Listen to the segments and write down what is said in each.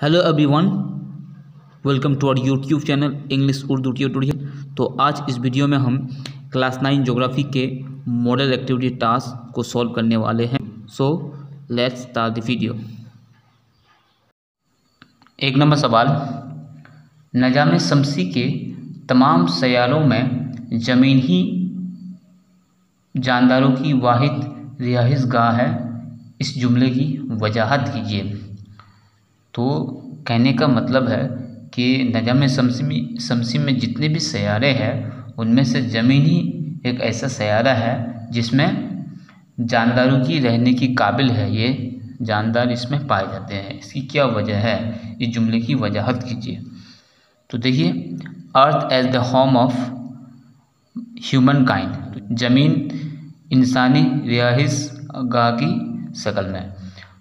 Hello everyone, welcome to our YouTube channel English Urdu tutorial. तो आज इस वीडियो में हम क्लास 9 ज्योग्राफी के मॉडल एक्टिविटी टास्क को सॉल्व करने वाले हैं। So let's start the video. एक नंबर सवाल, निज़ाम शमसी के तमाम सैयारों में ज़मीन ही जानदारों की वाहिद रिहाइशगाह है, इस जुमले की वजाहत कीजिए। तो कहने का मतलब है कि निज़ाम शमसी में जितने भी सैयारे हैं उनमें से ज़मीन ही एक ऐसा सैयारा है जिसमें जानदारों की रहने की काबिल है। ये जानदार इसमें पाए जाते हैं। इसकी क्या वजह है, इस जुमले की वजाहत कीजिए। तो देखिए, earth as the home of humankind, ज़मीन इंसानी रिहाइशगाह की शक्ल में।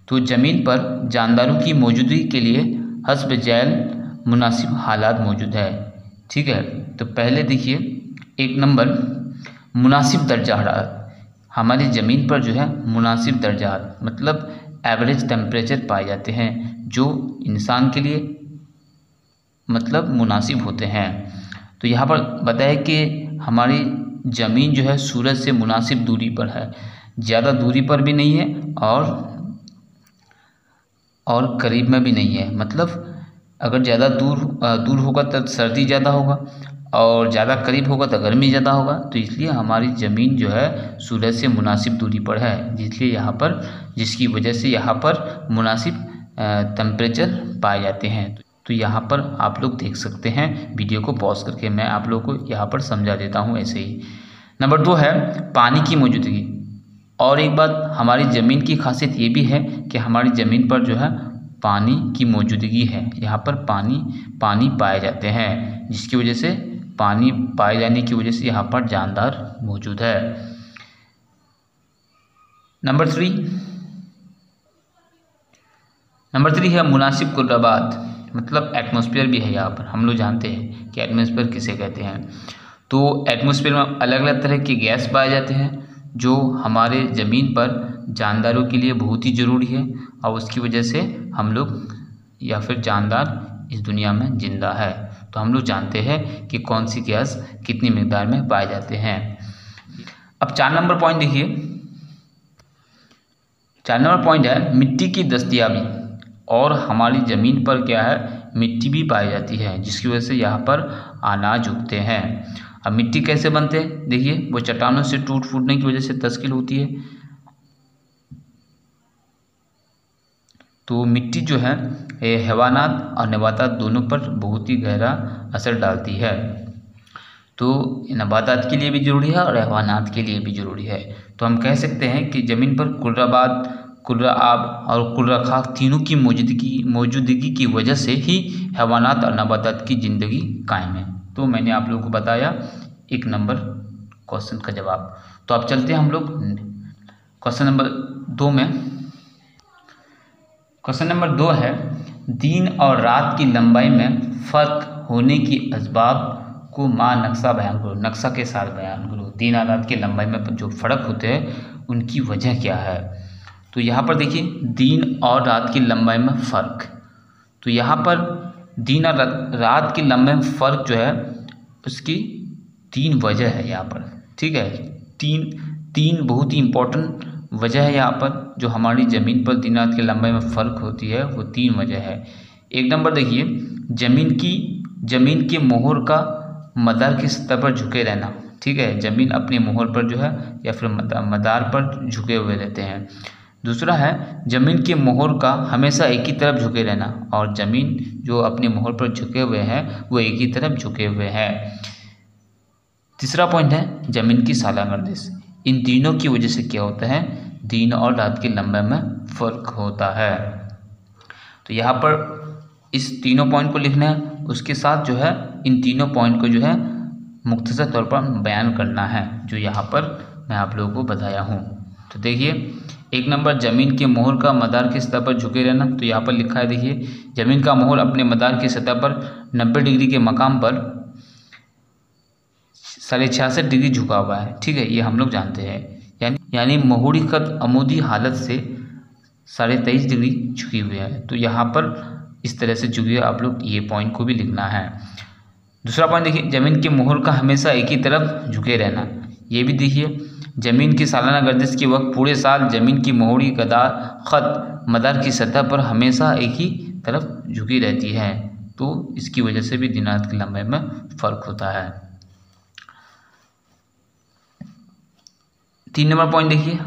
तो ज़मीन पर जानदारों की मौजूदगी के लिए हस्ब ज़ैल मुनासिब हालात मौजूद है। ठीक है, तो पहले देखिए, एक नंबर मुनासिब दर्जा हरारत। हमारी ज़मीन पर जो है मुनासिब दर्जा मतलब एवरेज टेम्परेचर पाए जाते हैं जो इंसान के लिए मतलब मुनासिब होते हैं। तो यहाँ पर बताया कि हमारी ज़मीन जो है सूरज से मुनासिब दूरी पर है, ज़्यादा दूरी पर भी नहीं है और करीब में भी नहीं है। मतलब अगर ज़्यादा दूर होगा तो सर्दी ज़्यादा होगा और ज़्यादा करीब होगा तो गर्मी ज़्यादा होगा। तो इसलिए हमारी ज़मीन जो है सूरज से मुनासिब दूरी पर है, इसलिए यहाँ पर जिसकी वजह से यहाँ पर मुनासिब टेम्परेचर पाए जाते हैं। तो यहाँ पर आप लोग देख सकते हैं, वीडियो को पॉज करके मैं आप लोगों को यहाँ पर समझा देता हूँ ऐसे ही। नंबर 2 है पानी की मौजूदगी। और एक बात, हमारी ज़मीन की खासियत ये भी है कि हमारी ज़मीन पर जो है पानी की मौजूदगी है। यहाँ पर पानी पाए जाते हैं, जिसकी वजह से पानी पाए जाने की वजह से यहाँ पर जानदार मौजूद है। नंबर 3 है मुनासिब कुर्राबात, मतलब एटमॉस्फेयर भी है। यहाँ पर हम लोग जानते हैं कि एटमॉस्फेयर किसे कहते हैं। तो एटमॉस्फेयर में अलग अलग तरह के गैस पाए जाते हैं जो हमारे ज़मीन पर जानदारों के लिए बहुत ही ज़रूरी है और उसकी वजह से हम लोग या फिर जानदार इस दुनिया में ज़िंदा है। तो हम लोग जानते हैं कि कौन सी गैस कितनी मिकदार में पाए जाते हैं। अब 4 नंबर पॉइंट देखिए। 4 नंबर पॉइंट है मिट्टी की दस्तयाबी। और हमारी ज़मीन पर क्या है, मिट्टी भी पाई जाती है, जिसकी वजह से यहाँ पर अनाज उगते हैं। अब मिट्टी कैसे बनते हैं, देखिए, वो चट्टानों से टूट फूटने की वजह से तश्कील होती है। तो मिट्टी जो है हैवानात और नबातात दोनों पर बहुत ही गहरा असर डालती है। तो नबातात के लिए भी ज़रूरी है और हैवानात के लिए भी ज़रूरी है। तो हम कह सकते हैं कि ज़मीन पर कुर्राबात, कुर्राआब और कुर्राखाक तीनों की मौजूदगी की वजह से ही हैवानात और नबातात की ज़िंदगी कायम है। तो मैंने आप लोगों को बताया 1 नंबर क्वेश्चन का जवाब। तो अब चलते हैं हम लोग क्वेश्चन नंबर 2 में। क्वेश्चन नंबर 2 है दिन और रात की लंबाई में फ़र्क होने की असबाब को नक्शा बयान करो। नक्शा के साथ बयान करो। दिन और रात की लंबाई में जो फ़र्क होते हैं उनकी वजह क्या है। तो यहाँ पर देखिए, दिन और रात की लंबाई में फ़र्क। तो यहाँ पर दिन और रात की लंबाई में फ़र्क जो है उसकी 3 वजह है यहाँ पर। ठीक है, तीन बहुत ही इम्पोर्टेंट वजह है यहाँ पर जो हमारी ज़मीन पर दिन रात की लंबाई में फ़र्क होती है, वो 3 वजह है। 1 नंबर देखिए, ज़मीन के मोहर का मदार की सतह पर झुके रहना। ठीक है, ज़मीन अपने मोहर पर जो है या फिर मदार पर झुके हुए रहते हैं। दूसरा है ज़मीन के मोहर का हमेशा एक ही तरफ झुके रहना, और ज़मीन जो अपने मोहर पर झुके हुए हैं वो एक ही तरफ झुके हुए हैं। तीसरा पॉइंट है ज़मीन की साला गर्दिश। इन तीनों की वजह से क्या होता है, दिन और रात की लंबाई में फ़र्क होता है। तो यहाँ पर इस तीनों पॉइंट को लिखना है, उसके साथ जो है इन तीनों पॉइंट को जो है मुख्तसर तौर पर बयान करना है, जो यहाँ पर मैं आप लोगों को बताया हूँ। तो देखिए, 1 नंबर ज़मीन के मोहर का मदार की सतह पर झुके रहना। तो यहाँ पर लिखा है, देखिए, ज़मीन का मोहर अपने मदार की सतह पर 90 डिग्री के मकाम पर 66.5 डिग्री झुका हुआ है। ठीक है, ये हम लोग जानते हैं। यानी मोहरी खत अमूदी हालत से 23.5 डिग्री झुकी हुई है। तो यहाँ पर इस तरह से जो आप लोग ये पॉइंट को भी लिखना है। दूसरा पॉइंट देखिए, ज़मीन के मोहर का हमेशा एक ही तरफ झुके रहना। ये भी देखिए, ज़मीन की सालाना गर्दिश के वक्त पूरे साल ज़मीन की मोहरी खत मदार की सतह पर हमेशा एक ही तरफ झुकी रहती है, तो इसकी वजह से भी दिन रात की लंबाई में फ़र्क होता है। 3 नंबर पॉइंट देखिए,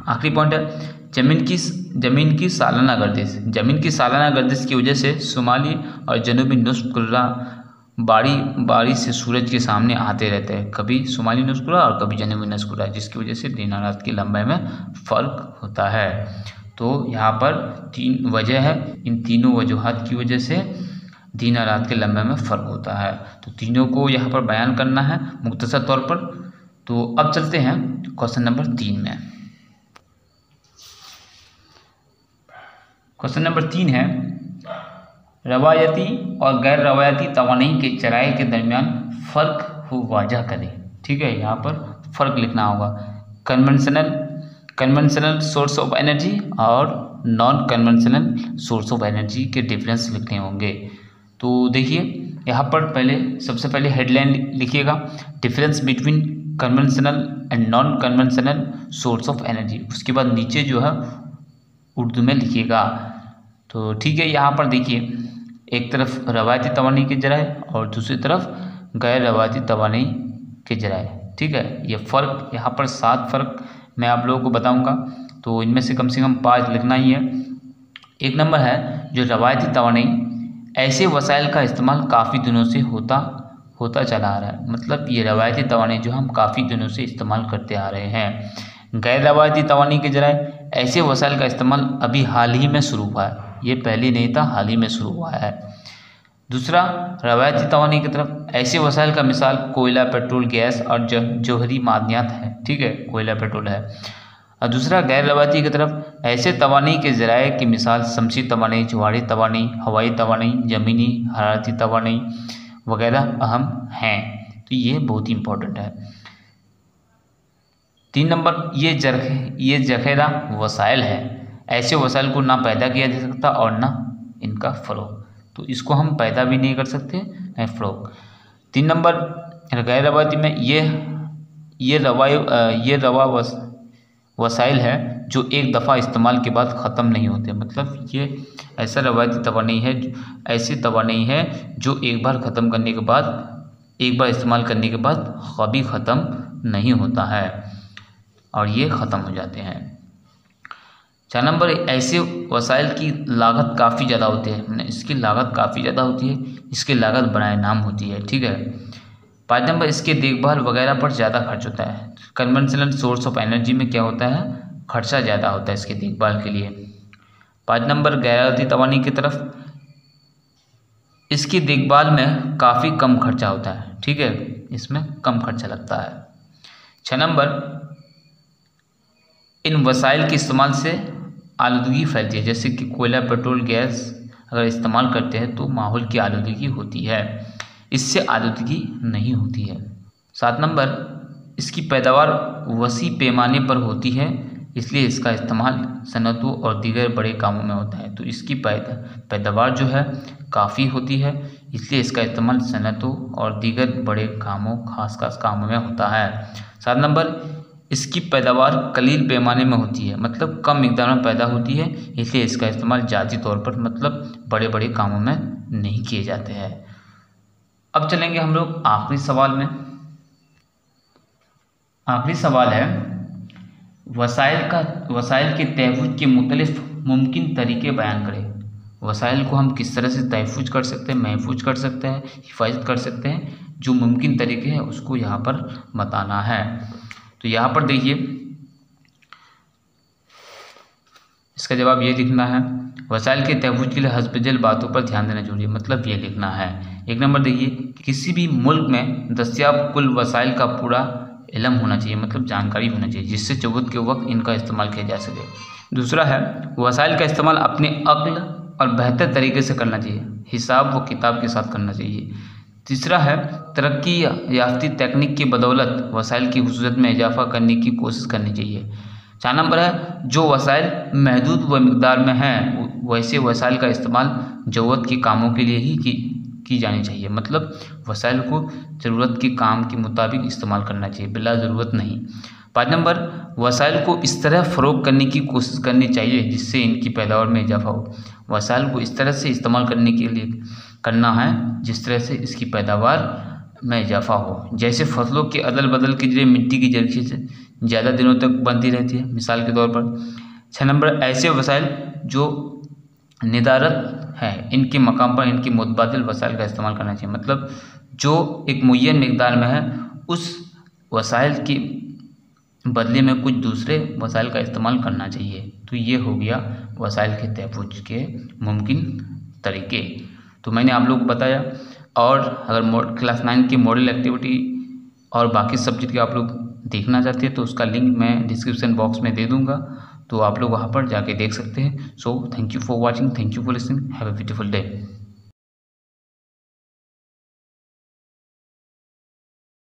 आखिरी पॉइंट है ज़मीन की सालाना गर्दिश। ज़मीन की सालाना गर्दिश की वजह से शुमाली और जनूबी नुस्फ़ कुर्रा बारी से सूरज के सामने आते रहते हैं, कभी शुमाली नुस्फ़ कुर्रा और कभी जनूबी नुस्फ़ कुर्रा, जिसकी वजह से दिन और रात की लंबाई में फ़र्क होता है। तो यहाँ पर 3 वजह है, इन तीनों वजूहात की वजह से दिन और रात के लंबाई में फ़र्क होता है। तो तीनों को यहाँ पर बयान करना है मुख्तसर तौर पर। तो अब चलते हैं क्वेश्चन नंबर 3 में। क्वेश्चन नंबर 3 है, रवायती और गैर रवायती तवानाई के चराई के दरमियान फ़र्क हो वाज़ह करें। ठीक है, यहाँ पर फ़र्क लिखना होगा। कन्वेंशनल सोर्स ऑफ एनर्जी और non conventional source of energy के डिफरेंस लिखने होंगे। तो देखिए, यहाँ पर सबसे पहले हेडलाइन लिखिएगा, difference between conventional and non conventional source of energy. उसके बाद नीचे जो है उर्दू में लिखिएगा। तो ठीक है, यहाँ पर देखिए, एक तरफ रवायती तवानाई के जराए और दूसरी तरफ गैर रवायती तवानाई के जराए। ठीक है, ये फ़र्क यहाँ पर 7 फ़र्क मैं आप लोगों को बताऊंगा, तो इनमें से कम 5 लिखना ही है। 1 नंबर है, जो रवायती तवानाई, ऐसे वसाइल का इस्तेमाल काफ़ी दिनों से होता चला आ रहा है। मतलब ये रवायती तवानाई जो हम काफ़ी दिनों से इस्तेमाल करते आ रहे हैं। गैर रवायती तवानाई के जराए, ऐसे वसाइल का इस्तेमाल अभी हाल ही में शुरू हुआ है, ये पहले नहीं था, हाल ही में शुरू हुआ है। दूसरा, रवायती तवानाई की तरफ ऐसे वसाइल का मिसाल कोयला, पेट्रोल, गैस और जौहरी मादनियात है। ठीक है, कोयला, पेट्रोल है। और दूसरा, गैर रवायती की तरफ ऐसे तवानाई के ज़राए की मिसाल शमसी तवानाई, ज्वारी तवानाई, हवाई तवानाई, ज़मीनी हरारती तवानाई वगैरह अहम हैं। तो ये बहुत ही इम्पोर्टेंट है। 3 नंबर, ये जखेरा वसाइल है। ऐसे वसाइल को ना पैदा किया जा सकता और ना इनका फ़रोग, तो इसको हम पैदा भी नहीं कर सकते नहीं फ़रोग। 3 नंबर, गैर रवायती में ये रवा वसाइल है जो एक दफ़ा इस्तेमाल के बाद ख़त्म नहीं होते। मतलब ये ऐसा रवायती तवानाई है, ऐसी तवानाई है जो एक बार इस्तेमाल करने के बाद कभी ख़त्म नहीं होता है और ये ख़त्म हो जाते हैं। 4 नंबर, ऐसे वसाइल की लागत काफ़ी ज़्यादा होती है। इसकी लागत काफ़ी ज़्यादा होती है, इसकी लागत बनाए नाम होती है। ठीक है। 5 नंबर, इसके देखभाल वगैरह पर ज़्यादा खर्च होता है। कन्वेंशनल सोर्स ऑफ एनर्जी में क्या होता है, खर्चा ज़्यादा होता है इसकी देखभाल के लिए। 5 नंबर, गैर रवायती तवानाई की तरफ इसकी देखभाल में काफ़ी कम खर्चा होता है। ठीक है, इसमें कम खर्चा लगता है। 6 नंबर, इन वसाइल के इस्तेमाल से आलूदगी फैलती है, जैसे कि कोयला, पेट्रोल, गैस अगर इस्तेमाल करते हैं तो माहौल की आलूदगी होती है, इससे आलूदगी नहीं होती है। 7 नंबर, इसकी पैदावार वसी पैमाने पर होती है, इसलिए इसका इस्तेमाल सनतों और दीगर बड़े कामों में होता है। तो इसकी पैदावार जो है काफ़ी होती है, इसलिए इसका इस्तेमाल सनतों और दीगर बड़े कामों खास कामों में होता है। 7 नंबर, इसकी पैदावार कलील पैमाने में होती है, मतलब कम मिकदार में पैदा होती है, इसलिए इसका इस्तेमाल जाती तौर पर मतलब बड़े बड़े कामों में नहीं किए जाते हैं। अब चलेंगे हम लोग आखिरी सवाल में। आखिरी सवाल है, वसाइल के तहफ़्फ़ुज़ के मुख्तलिफ मुमकिन तरीके बयान करें। वसाइल को हम किस तरह से तहफ़्फ़ुज़ कर सकते हैं, महफूज कर सकते हैं, हिफाजत कर सकते हैं, जो मुमकिन तरीके हैं उसको यहाँ पर बताना है। तो यहाँ पर देखिए, इसका जवाब ये लिखना है, वसाइल के तहफ़्फ़ुज़ के लिए हस्बजल बातों पर ध्यान देना जरूरी है। मतलब ये लिखना है। 1 नंबर देखिए, किसी भी मुल्क में दस्तियाब कुल वसाइल का पूरा इल्म होना चाहिए, मतलब जानकारी होना चाहिए, जिससे ज़रूरत के वक्त इनका इस्तेमाल किया जा सके। दूसरा है, वसाइल का इस्तेमाल अपने अक्ल और बेहतर तरीके से करना चाहिए, हिसाब व किताब के साथ करना चाहिए। तीसरा है, तरक्की याफ्ती तकनीक की बदौलत वसाइल की खुसूसियत में इजाफा करने की कोशिश करनी चाहिए। 4 नंबर है जो वसाइल महदूद व मिकदार में हैं वैसे वसाइल का इस्तेमाल ज़रूरत के कामों के लिए ही की जानी चाहिए। मतलब वसाइल को ज़रूरत के काम के मुताबिक इस्तेमाल करना चाहिए, बिला ज़रूरत नहीं। 5 नंबर वसाइल को इस तरह फ़रोग करने की कोशिश करनी चाहिए जिससे इनकी पैदावार में इजाफा हो। वसाइल को इस तरह से इस्तेमाल करने के लिए करना है जिस तरह से इसकी पैदावार में इजाफा हो। जैसे फसलों के अदल बदल की जरिए मिट्टी की जरिए से ज़्यादा दिनों तक बनती रहती है, मिसाल के तौर पर। 6 नंबर ऐसे वसाइल जो निदारत है इनके मकाम पर इनकी मुतबादिल वसाइल का इस्तेमाल करना चाहिए। मतलब जो एक मुय्यन मिकदार में है उस वसाइल के बदले में कुछ दूसरे वसाइल का इस्तेमाल करना चाहिए। तो ये हो गया वसाइल के तहफ़्फ़ुज़ के मुमकिन तरीके। तो मैंने आप लोग को बताया। और अगर क्लास 9 की मॉडल एक्टिविटी और बाकी सब्जेक्ट के आप लोग देखना चाहते हैं तो उसका लिंक मैं डिस्क्रिप्शन बॉक्स में दे दूँगा, तो आप लोग वहाँ पर जाके देख सकते हैं। So thank you for watching, thank you for listening, have a beautiful day.